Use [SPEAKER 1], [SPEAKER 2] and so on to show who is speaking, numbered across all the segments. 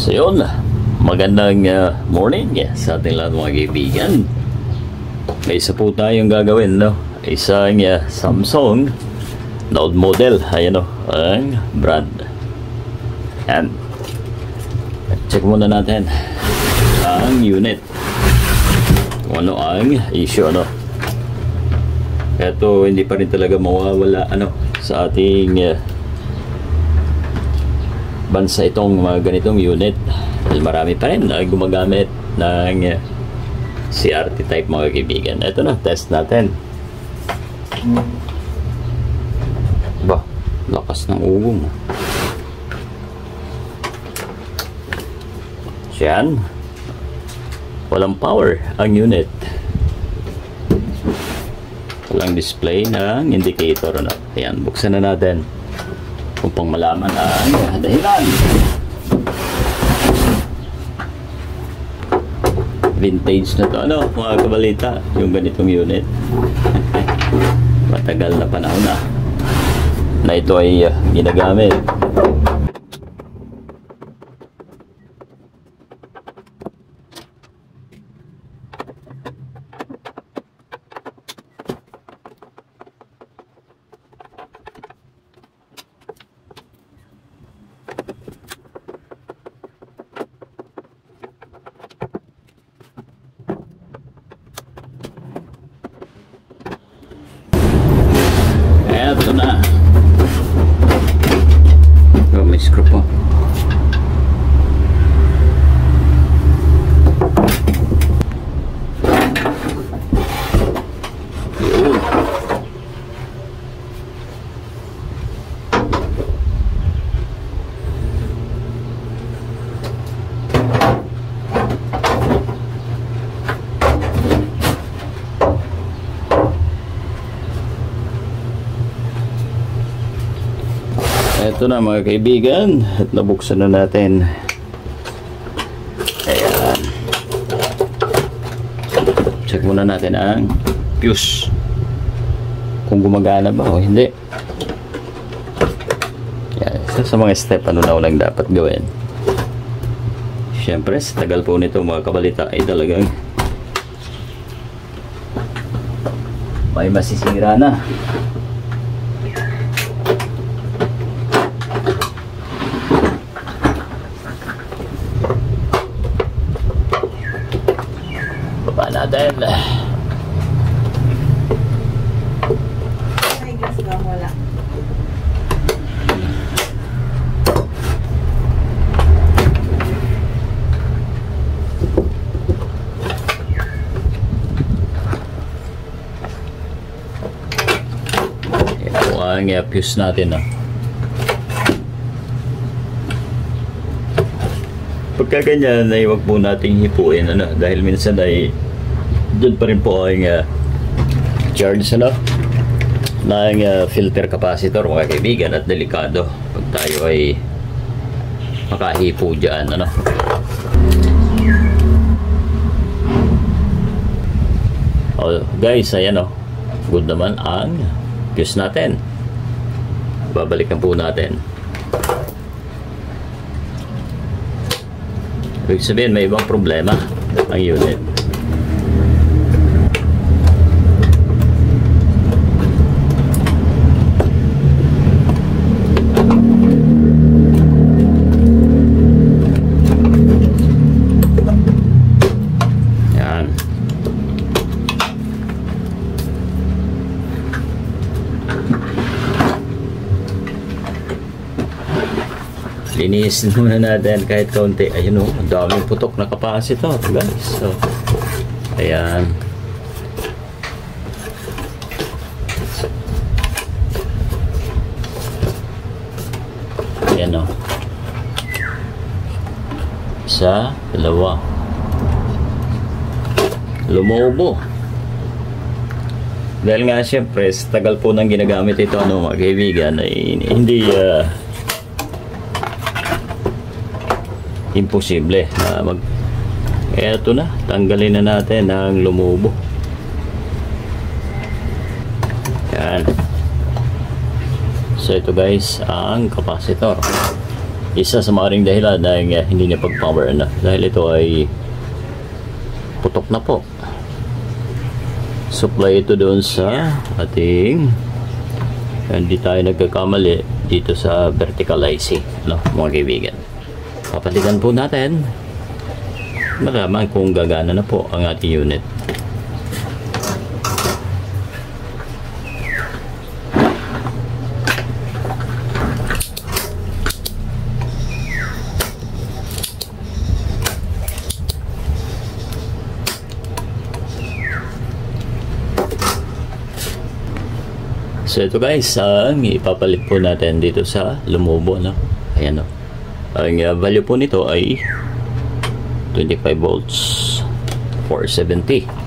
[SPEAKER 1] So yun, magandang morning sa ating lahat mga kaibigan. May isa po tayong gagawin, no? Isang Samsung Note model. Ayan o, ang brand. Yan. Check muna natin ang unit. Kung ano ang issue, ano. Ito, hindi pa rin talaga mawawala, ano, sa ating bansa itong mga ganitong unit. Dahil marami pa rin na gumagamit ng CRT type mga kaibigan. Ito na, test natin. Ba, lakas ng ugong. Yan. Walang power ang unit. Walang display ng indicator. Ano? Ayan, buksan na natin upang malaman ang dahilan. Vintage na to, ano, mga kabalita, yung ganitong unit. Matagal na panahon na ito ay ginagamit. Ito na. Oh, may screw po. Yun. Ito na mga kaibigan, at nabuksan na natin. Ayan. Check muna natin ang fuse, kung gumagana ba o hindi. Ayan. Isa sa mga step ano na lang dapat gawin. Siyempre sa tagal po nito mga kabalita ay talagang may masisira na. Baba natin.
[SPEAKER 2] Ay, gas ba? Wala.
[SPEAKER 1] Ito ang fuse natin. Pagka ganyan ay wag po nating hipuin, ano, dahil minsan ay doon pa rin po ang charge, ano, ng filter capacitor mga kaibigan, at delikado pag tayo ay makahipo dyan, ano. Oh, guys, ayan, good naman ang fuse natin. Babalikan po natin. Ibig sabihin may ibang problema ang unit. Yan. Linisin muna natin kahit kaunti. Ayun, ang daming putok na capacitor, guys. So, ayan. Ayan, isa, dalawa. Lumobo. Dahil nga siyempre, sa tagal po nang ginagamit ito, ano mga kaibigan, ay hindi imposible na mag. Eto na, tanggalin na natin ang lumubo. Yan. So ito guys, ang capacitor. isa sa maaaring dahilan na hindi niya pag-power na dahil ito ay putok na po. Supply ito doon sa ating, hindi tayo nagkakamali dito sa vertical IC, no, mga kaibigan. Papalitan po natin, malaman kung gagana na po ang ating unit. So ito guys, ang ipapalit po natin dito sa Lumubo, no? Ayan, no? Ang value po nito ay 25 volts 470.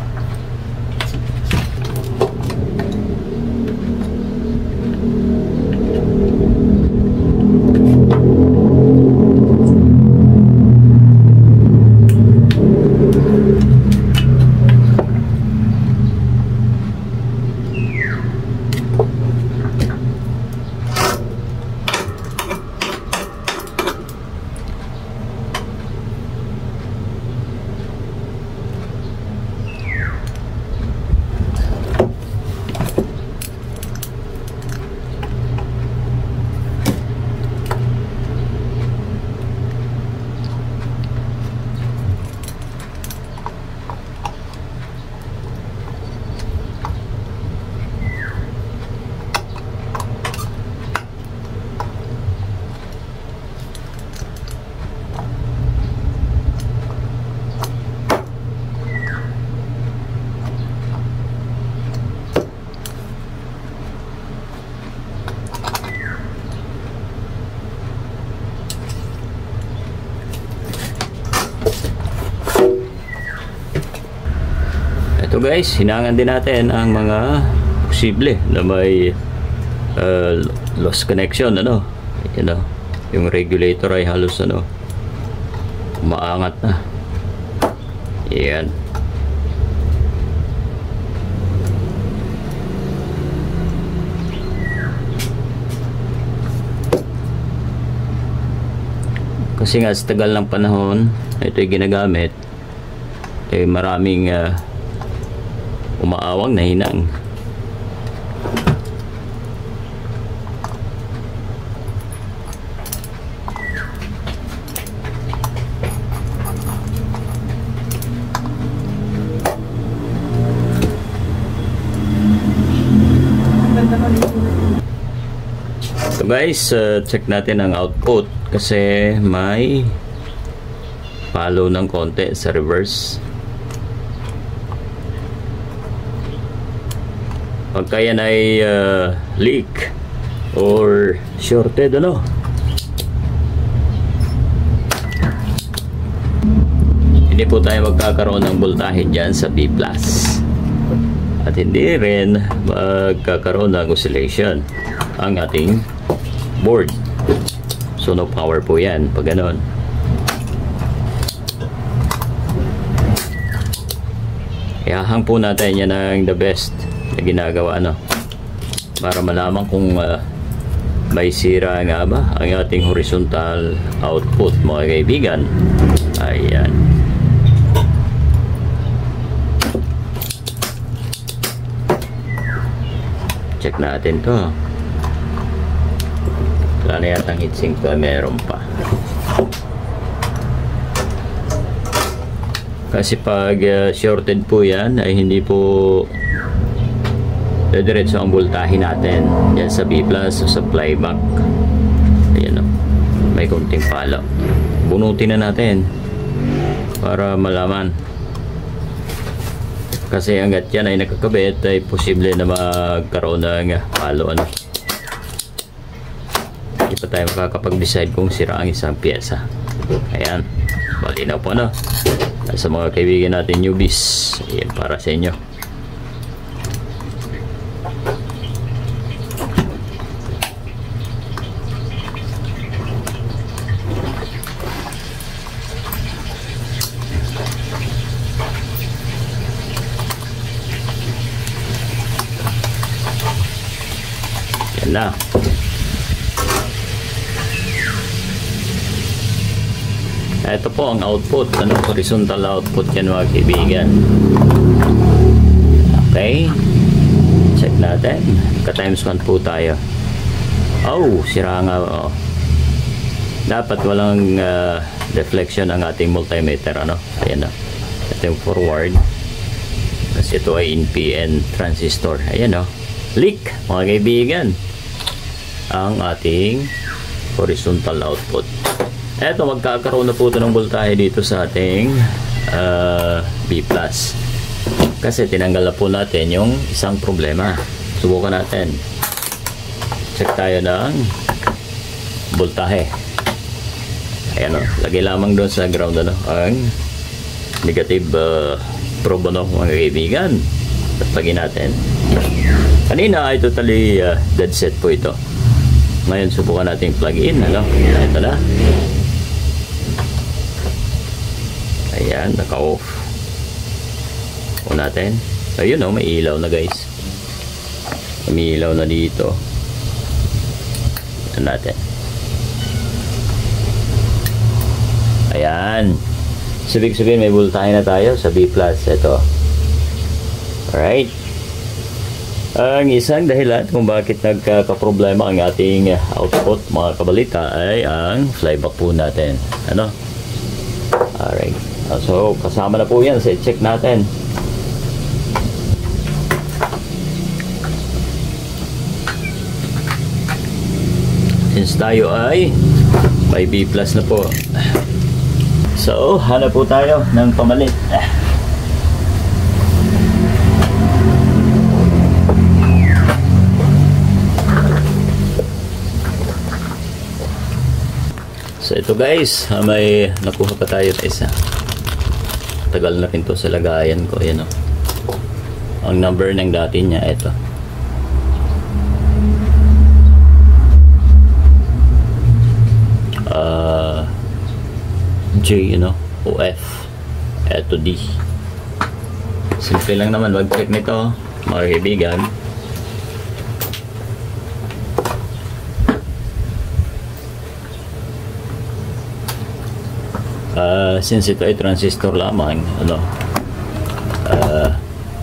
[SPEAKER 1] Ito guys, hinangan din natin ang mga posible na may lost connection, ano, yung regulator ay halos umaangat na. Yan. Kasi nga sa tagal ng panahon ito ay ginagamit, maraming umaawang na hinang. So guys, check natin ang output kasi may follow ng konti sa reverse. Pagka yan ay leak or shorted, hindi po tayo magkakaroon ng voltahe dyan sa B+, at hindi rin magkakaroon ng oscillation ang ating board. So no power po yan pag ganon. Ihahang po natin yan ng the best na ginagawa, para malaman kung may sira nga ba ang ating horizontal output, mga kaibigan. Ayan. Check natin to. Wala na yatang heatsink to, meron pa. Kasi pag shorted po yan ay hindi po diretso ang voltahe natin yan sa B+ o sa playback. Ayan, may konting palo. Bunutin na natin para malaman, kasi hanggat yan ay nakakabit ay posible na magkaroon ng palo. Hindi pa tayo makakapag-decide kung sira ang isang pyesa. Ayan, malinaw po, sa mga kaibigan natin newbies. Ayan, para sa inyo. Yan na. Ito po ang output, horizontal output yan mga kaibigan. Okay, check natin. Ka times 1 po tayo. Oh, sira nga. Oh. Dapat walang deflection ang ating multimeter. Ayan, ito yung forward. Kasi ito ay NPN transistor. Ayan, leak mga kaibigan ang ating horizontal output. Eto, magkakaroon na po ito ng voltahe dito sa ating B+. Kasi tinanggal na po natin yung isang problema. Subukan natin. Check tayo ng voltahe. Ayan, lagay lamang doon sa ground ang negative probe mga kaibigan. At lagyan natin. Kanina ay totally dead set po ito. Ngayon subukan natin plug in. Ito na. Ayan, naka-off. O natin. Ayun, may ilaw na guys. May ilaw na dito. Ito natin. Ayan. Sabihin may voltahe na tayo sa B+. Ito. Alright. Ang isang dahilan kung bakit nagkakaproblema ang ating output mga kabalita ay ang flyback po natin. Alright. So, kasama na po yan sa check natin. Since tayo ay may B+ na po. So, hanap po tayo ng pamalit. So, ito guys, may nakuha pa tayo na isa. Tagal na rin to sa lagayan ko. Ayan, ang number ng dati niya, ito. J, OF. Ito D. Simple lang naman mag-check nito mga kaibigan. Since ito ay transistor lamang,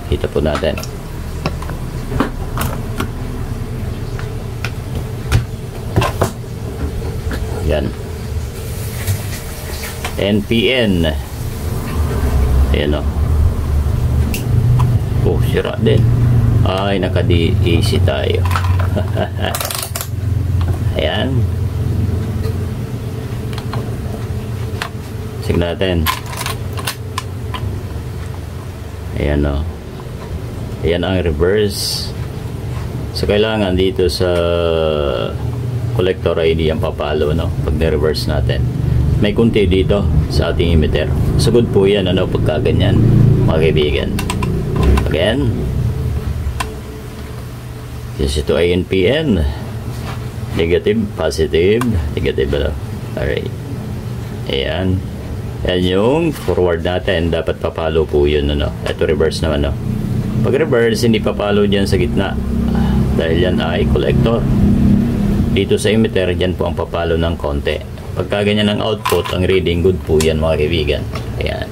[SPEAKER 1] kita po natin. Yan. NPN. Ayan, oh, sira din. Ay, naka-DC tayo. Ayan. Check natin. Ayan, ayan ang reverse. So, kailangan dito sa collector ID ang papalo, pag na-reverse natin. May kunti dito sa ating emitter. So, good po yan, pagka ganyan, mga kaibigan. Again. Yes, ito ay NPN. Negative, positive, negative, Alright. Ayan. Yan yung forward natin. Dapat papalo po yun, Ito reverse naman, Pag reverse, hindi papalo dyan sa gitna. Dahil yan ay collector. Dito sa emitter, dyan po ang papalo ng konti. Pagka ganyan ang output, ang reading, good po yan mga kaibigan. Ayan.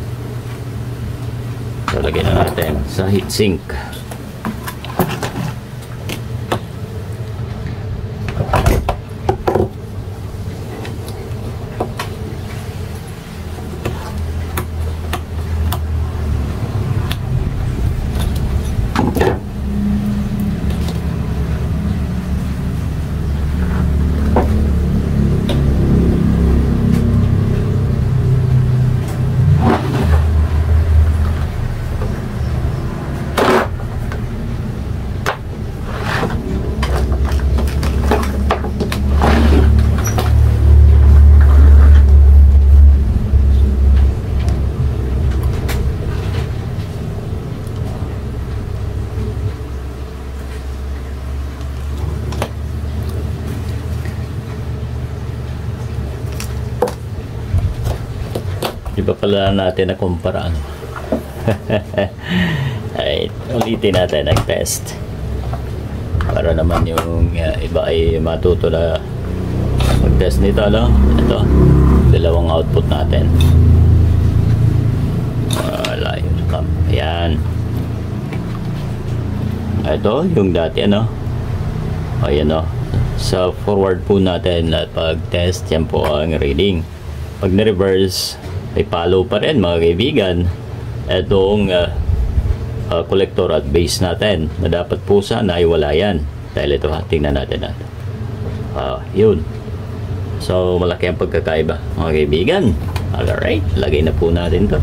[SPEAKER 1] So, lagyan na natin sa heatsink. Di ba pala natin na kumpara ay ulitin natin ang test para naman yung iba ay matuto na mag-test nito, ito dalawang output natin. Ayan. Ito yung dati ano. Ayan o. Sa forward po natin at pag-test, yan po ang reading. Pag na-reverse, ay follow pa rin mga kaibigan. Itong collector at base natin na dapat po sana ay wala yan. Dahil ito, tingnan natin natin. Yun. So, malaki ang pagkakaiba mga kaibigan. Alright, lagay na po natin to.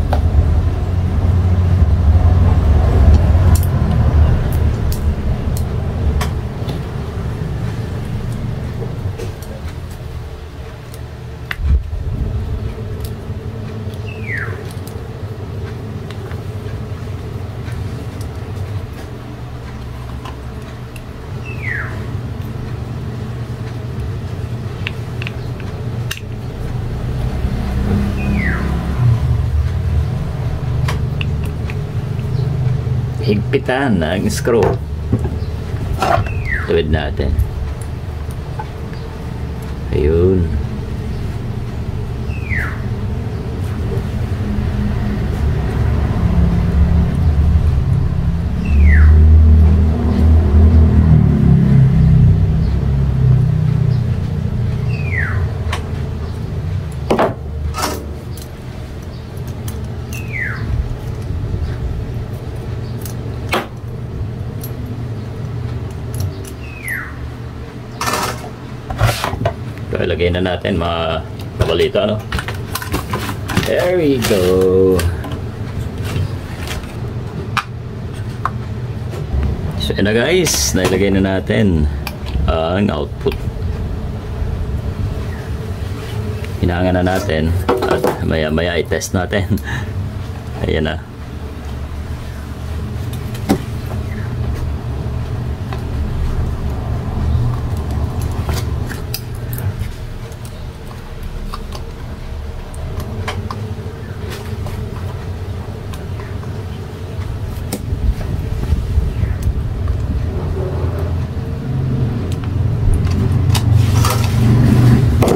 [SPEAKER 1] Higpitan ng screw. Tuwid natin. Ayun. So, ilagay na natin mga kabalito, ano? There we go. So, yun na guys, nailagay na natin ang output. Hinangan na natin at maya maya i-test natin. Ayan na.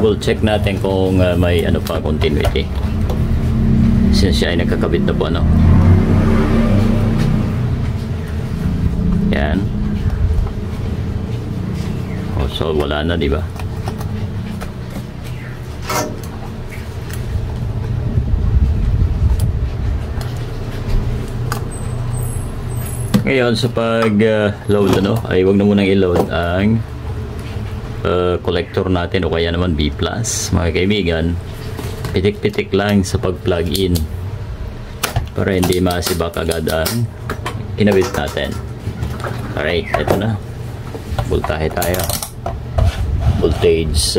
[SPEAKER 1] Double check natin kung may ano pa continuity since siya ay nagkakabit na po, ano. Yan. So wala na, di ba? Ngayon sa pag load, ano, ay wag na munang i-load ang collector natin o kaya naman B+, mga kaibigan. Pitik-pitik lang sa pag-plug in para hindi masibak agad ang kinabit natin. Alright, ito na. Voltahe tayo. Voltage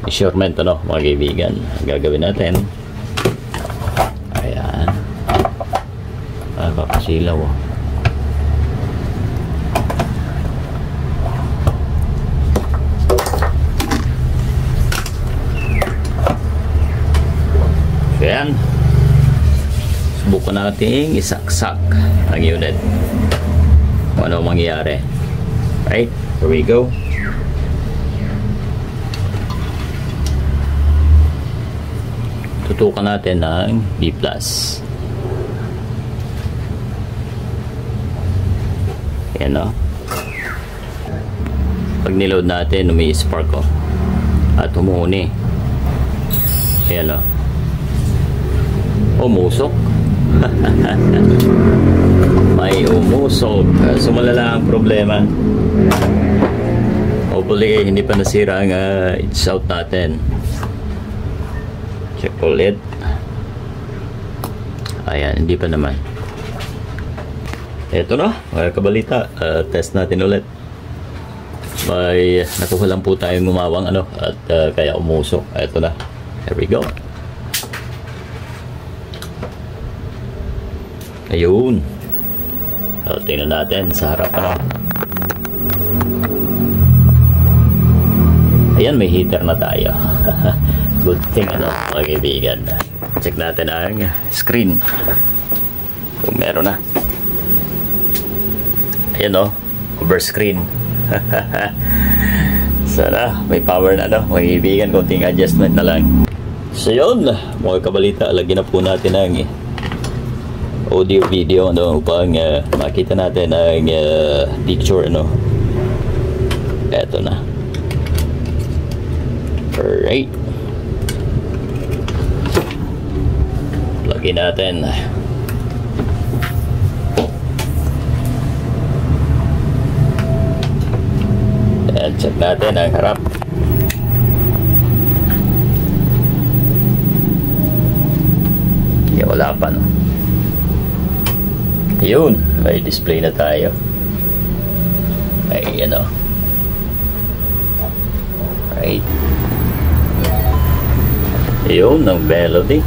[SPEAKER 1] measurement, ano, mga kaibigan. Ang gagawin natin, ayan, papasilaw, oh. Ayan, subukan natin isaksak ang unit kung ano mangyayari. Right, here we go. Tutukan natin ng B+. Ayan, o. Pag niload natin, umi-spark, o, at humuhuni. Ayan, o. Umusok. May umusok. So malala ang problema. Hopefully hindi pa nasira ang it's out natin. Check ulit. Ayan, hindi pa naman. Eto na, mga kabalita. Test natin ulit. May nakuha lang po tayong gumawang, ano, at kaya umusok. Eto na. Here we go. Ayun. So, tingnan natin sa harap, ano. Ayan, may heater na tayo. Good thing, ano, mga kaibigan. Check natin ang screen kung meron na. Ayan, o, over screen. Sana may power na, no, mga kaibigan. Konting adjustment na lang. So yun, mga kabalita, lagyan na po natin ang audio video upang makita natin ang picture eto na. Alright, lagyan natin. And check natin ang harap. Wala pa yun, may display na tayo. Ay right, yun ang melody.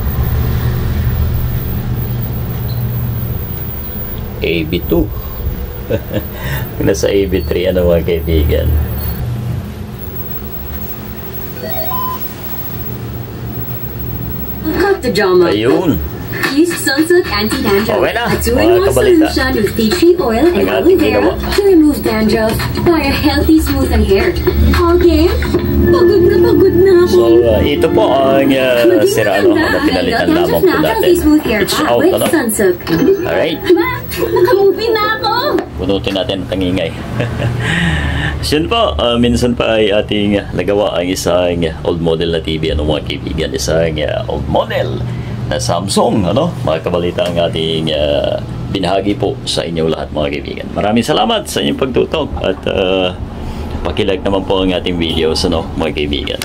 [SPEAKER 1] AB2 nasa AB3 mga kaibigan.
[SPEAKER 2] Cut the drama.
[SPEAKER 1] Ayun.
[SPEAKER 2] Use Sunsilk Anti-Dandruff,
[SPEAKER 1] Okay na,
[SPEAKER 2] a 2-in-1 solution with tea tree oil and aloe vera to remove dandruff for a healthy, smoother hair. Okay? Pagod na ako.
[SPEAKER 1] So, ito po ang sira na pinalitan lamang po natin. It's out,
[SPEAKER 2] Sunsilk.
[SPEAKER 1] Alright.
[SPEAKER 2] Nakamovie na ako.
[SPEAKER 1] Punutin natin ang tangingay. So yun po, minsan pa ay ating nagawa ang isang old model na TV, mga kaibigan, isang old model na Samsung, mga kabalita ang ating binahagi po sa inyo lahat, mga kaibigan. Maraming salamat sa inyong pagtutok at pakilike naman po ang ating videos, mga kaibigan.